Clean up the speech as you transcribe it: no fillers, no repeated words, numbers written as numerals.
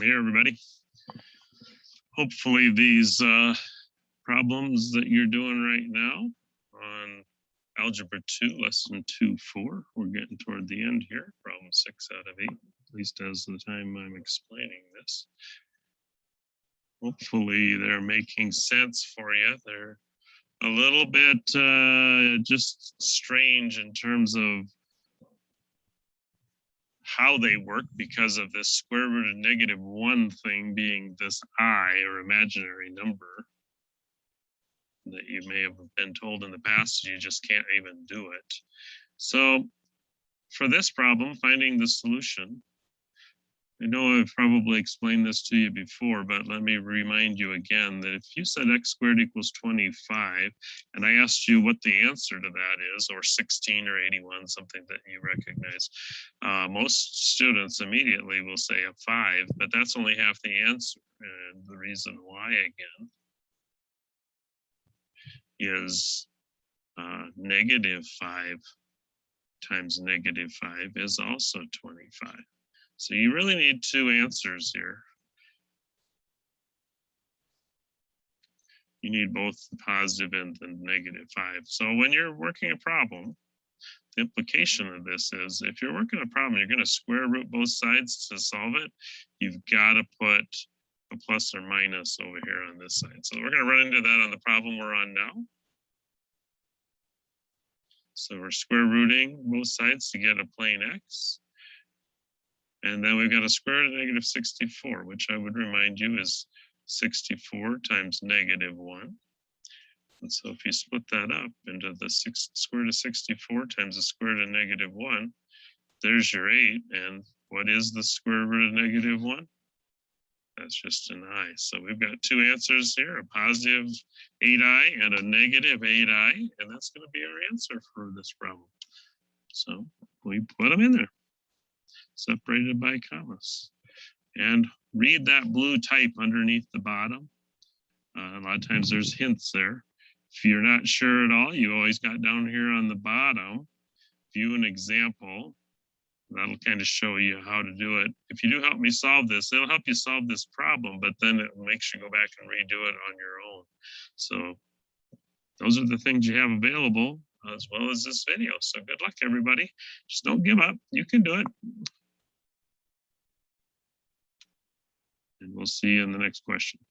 here, everybody. Hopefully these problems that you're doing right now on Algebra 2, Lesson 2-4, we're getting toward the end here, problem 6 out of 8, at least as the time I'm explaining this. Hopefully they're making sense for you. They're a little bit just strange in terms of how they work because of this square root of -1 thing being this I, or imaginary number, that you may have been told in the past you just can't even do it. So for this problem, finding the solution, I know I've probably explained this to you before, but let me remind you again that if you said x squared equals 25, and I asked you what the answer to that is, or 16 or 81, something that you recognize, most students immediately will say a 5, but that's only half the answer. And the reason why, again, is -5 times -5 is also 25. So you really need two answers here. You need both the positive and the -5. So when you're working a problem, the implication of this is if you're working a problem, you're going to square root both sides to solve it. You've got to put a plus or minus over here on this side. So we're going to run into that on the problem we're on now. So we're square rooting both sides to get a plain x. And then we've got a square root of -64, which I would remind you is 64 times -1. And so if you split that up into the square root of 64 times the square root of -1, there's your 8. And what is the square root of -1? That's just an I. So we've got two answers here, a positive 8i and a -8i, and that's going to be our answer for this problem. So we put them in there, separated by commas. And read that blue type underneath the bottom. A lot of times there's hints there. If you're not sure at all, you always got down here on the bottom, view an example. That'll kind of show you how to do it. If you do help me solve this, it'll help you solve this problem, but then it makes you go back and redo it on your own. So those are the things you have available, as well as this video. So good luck, everybody. Just don't give up. You can do it. And we'll see you in the next question.